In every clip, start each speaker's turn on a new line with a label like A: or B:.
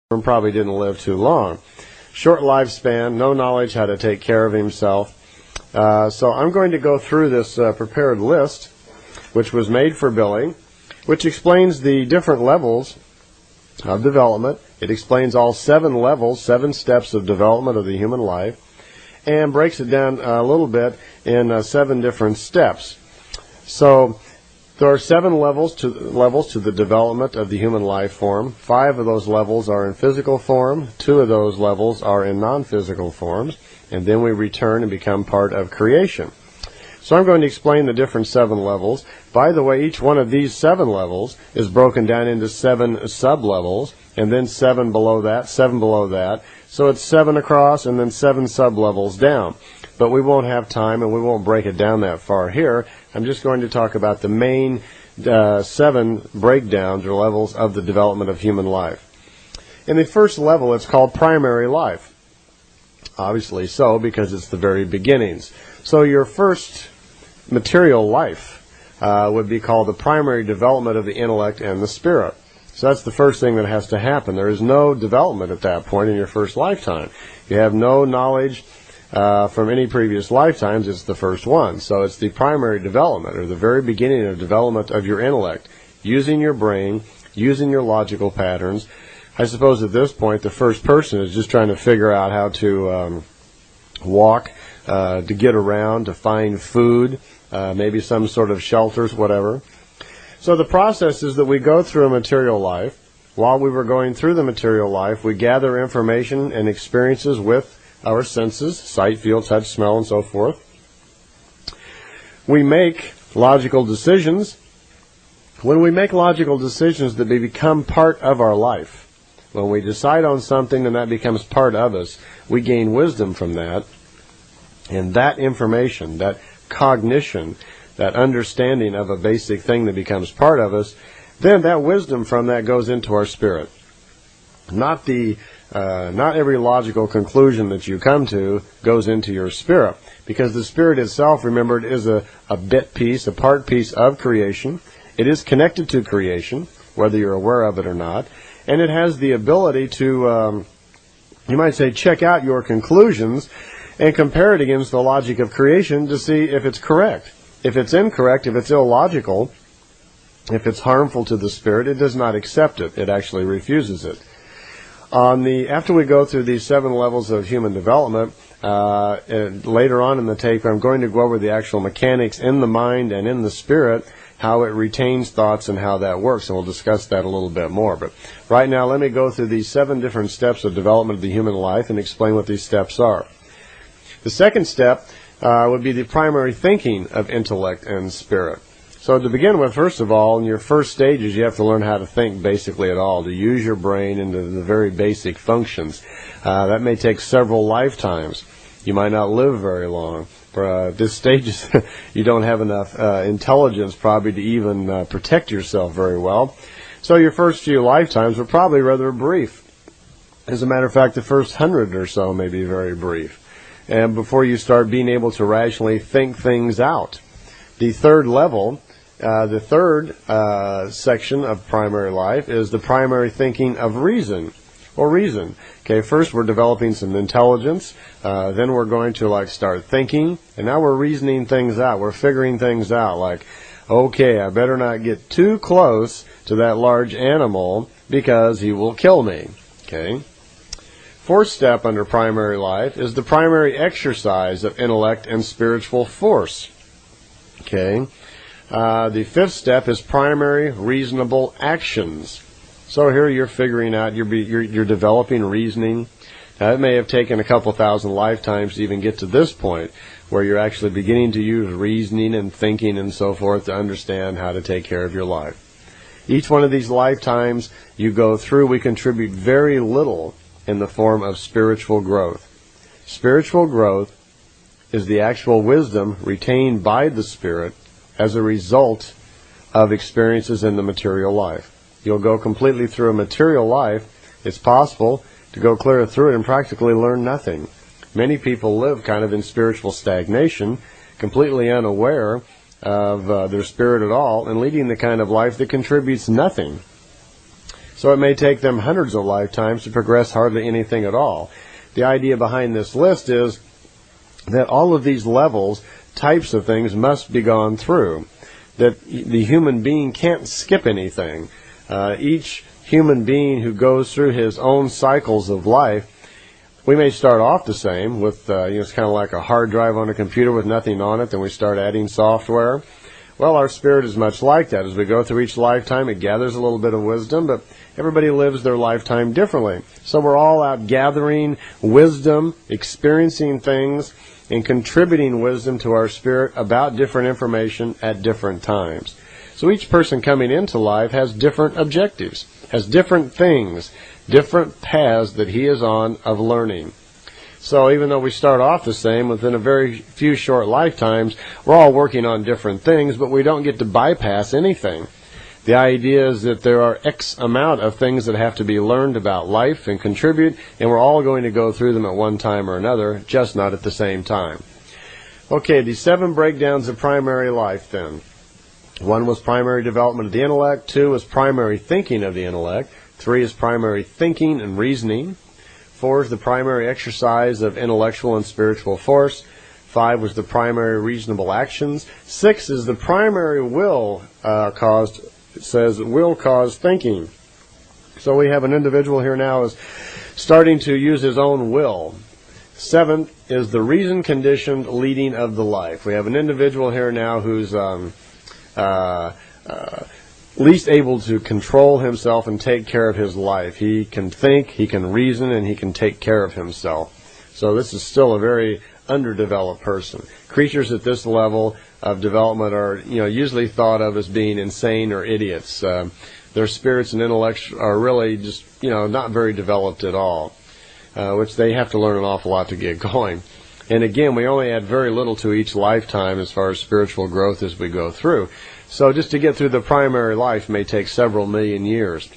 A: probably didn't live too long. Short lifespan, no knowledge how to take care of himself. So I'm going to go through this prepared list, which was made for Billy, which explains the different levels of development. It explains all 7 levels, 7 steps of development of the human life, and breaks it down a little bit in 7 different steps. So there are 7 levels to the development of the human life form. 5 of those levels are in physical form, 2 of those levels are in non-physical forms, and then we return and become part of creation. So I'm going to explain the different 7 levels. By the way, each one of these 7 levels is broken down into 7 sub-levels, and then 7 below that, 7 below that. So it's 7 across and then 7 sub-levels down. But we won't have time and we won't break it down that far here. I'm just going to talk about the main 7 breakdowns or levels of the development of human life. In the first level, it's called primary life. Obviously so, because it's the very beginnings. So your first material life would be called the primary development of the intellect and the spirit. So that's the first thing that has to happen. There is no development at that point in your first lifetime. You have no knowledge from any previous lifetimes. It's the first one. So it's the primary development, or the very beginning of development of your intellect, using your brain, using your logical patterns. I suppose at this point the first person is just trying to figure out how to walk, to get around, to find food, maybe some sort of shelters, whatever. So the process is that we go through a material life. While we were going through the material life, we gather information and experiences with our senses, sight, feel, touch, smell, and so forth. We make logical decisions. When we make logical decisions, that they become part of our life. When we decide on something and that becomes part of us, we gain wisdom from that. And that information, that cognition, that understanding of a basic thing that becomes part of us, then that wisdom from that goes into our spirit. Not every logical conclusion that you come to goes into your spirit, because the spirit itself, remember, it is a bit piece, a part piece of creation. It is connected to creation, whether you're aware of it or not, and it has the ability to, you might say, check out your conclusions and compare it against the logic of creation to see if it's correct. If it's incorrect, if it's illogical, if it's harmful to the spirit, it does not accept it. It actually refuses it. After we go through these 7 levels of human development, later on in the tape, I'm going to go over the actual mechanics in the mind and in the spirit, how it retains thoughts and how that works, and we'll discuss that a little bit more. But right now, let me go through these 7 different steps of development of the human life and explain what these steps are. The second step would be the primary thinking of intellect and spirit. So to begin with, first of all, in your first stages, you have to learn how to think basically at all, to use your brain into the very basic functions. That may take several lifetimes. You might not live very long. At this stage, you don't have enough intelligence probably to even protect yourself very well. So your first few lifetimes were probably rather brief. As a matter of fact, the first 100 or so may be very brief. And before you start being able to rationally think things out. The third level, the third section of primary life is the primary thinking of reason, or reason. Okay, first we're developing some intelligence, then we're going to start thinking, and now we're reasoning things out. We're figuring things out, like, okay, I better not get too close to that large animal because he will kill me. Okay. Fourth step under primary life is the primary exercise of intellect and spiritual force. Okay. The fifth step is primary reasonable actions. So here you're figuring out, you're developing reasoning. Now, it may have taken a couple thousand lifetimes to even get to this point, where you're actually beginning to use reasoning and thinking and so forth to understand how to take care of your life. Each one of these lifetimes you go through, we contribute very little in the form of spiritual growth. Spiritual growth is the actual wisdom retained by the spirit as a result of experiences in the material life. You'll go completely through a material life. It's possible to go clear through it and practically learn nothing. Many people live kind of in spiritual stagnation, completely unaware of their spirit at all, and leading the kind of life that contributes nothing. So it may take them hundreds of lifetimes to progress hardly anything at all. The idea behind this list is that all of these levels, types of things must be gone through, that the human being can't skip anything. Each human being who goes through his own cycles of life, we may start off the same with, it's kind of like a hard drive on a computer with nothing on it, then we start adding software. Well, our spirit is much like that. As we go through each lifetime, it gathers a little bit of wisdom, but everybody lives their lifetime differently. So we're all out gathering wisdom, experiencing things, and contributing wisdom to our spirit about different information at different times. So each person coming into life has different objectives, has different things, different paths that he is on of learning. So even though we start off the same, within a very few short lifetimes, we're all working on different things, but we don't get to bypass anything. The idea is that there are X amount of things that have to be learned about life and contribute, and we're all going to go through them at one time or another, just not at the same time. Okay, the 7 breakdowns of primary life then. 1 was primary development of the intellect. 2 was primary thinking of the intellect. 3 is primary thinking and reasoning. 4 is the primary exercise of intellectual and spiritual force. 5 was the primary reasonable actions. 6 is the primary will caused. It says will cause thinking. So we have an individual here now is starting to use his own will. 7 is the reason conditioned leading of the life. We have an individual here now who's least able to control himself and take care of his life. He can think, he can reason, and he can take care of himself. So this is still a very underdeveloped person. Creatures at this level of development are, usually thought of as being insane or idiots. Their spirits and intellects are really just, not very developed at all, which they have to learn an awful lot to get going. And again, we only add very little to each lifetime as far as spiritual growth as we go through. So just to get through the primary life may take several million years.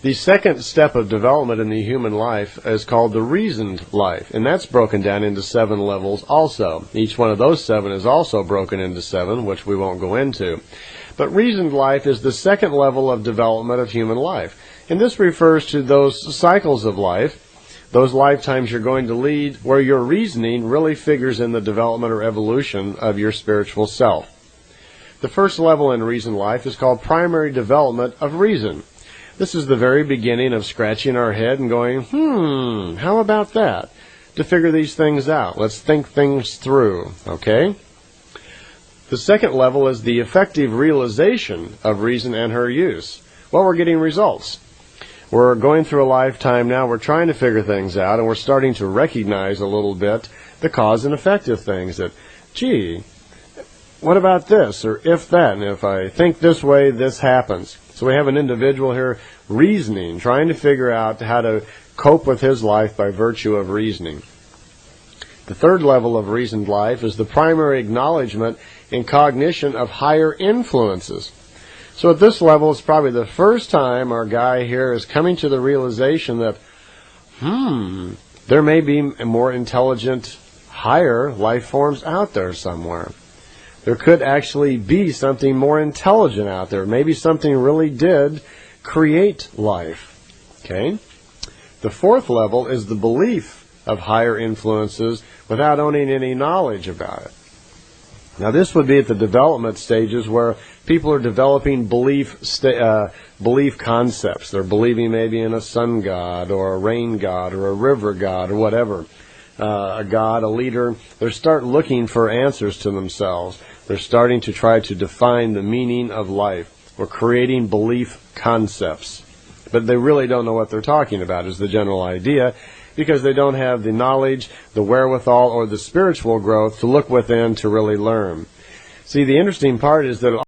A: The second step of development in the human life is called the reasoned life, and that's broken down into 7 levels also. Each one of those 7 is also broken into 7, which we won't go into. But reasoned life is the second level of development of human life, and this refers to those cycles of life, those lifetimes you're going to lead where your reasoning really figures in the development or evolution of your spiritual self. The first level in reasoned life is called primary development of reason. This is the very beginning of scratching our head and going, how about that? To figure these things out. Let's think things through, okay? The second level is the effective realization of reason and her use. Well, we're getting results. We're going through a lifetime now. We're trying to figure things out, and we're starting to recognize a little bit the cause and effect of things. That, gee, what about this? Or if that, and if I think this way, this happens. So we have an individual here reasoning, trying to figure out how to cope with his life by virtue of reasoning. The third level of reasoned life is the primary acknowledgement and cognition of higher influences. So at this level, it's probably the first time our guy here is coming to the realization that, there may be more intelligent, higher life forms out there somewhere. There could actually be something more intelligent out there. Maybe something really did create life. Okay? The fourth level is the belief of higher influences without owning any knowledge about it. Now this would be at the development stages where people are developing belief concepts. They're believing maybe in a sun god or a rain god or a river god or whatever. A god, a leader. They start looking for answers to themselves. They're starting to try to define the meaning of life. We're creating belief concepts. But they really don't know what they're talking about is the general idea, because they don't have the knowledge, the wherewithal, or the spiritual growth to look within to really learn. See, the interesting part is that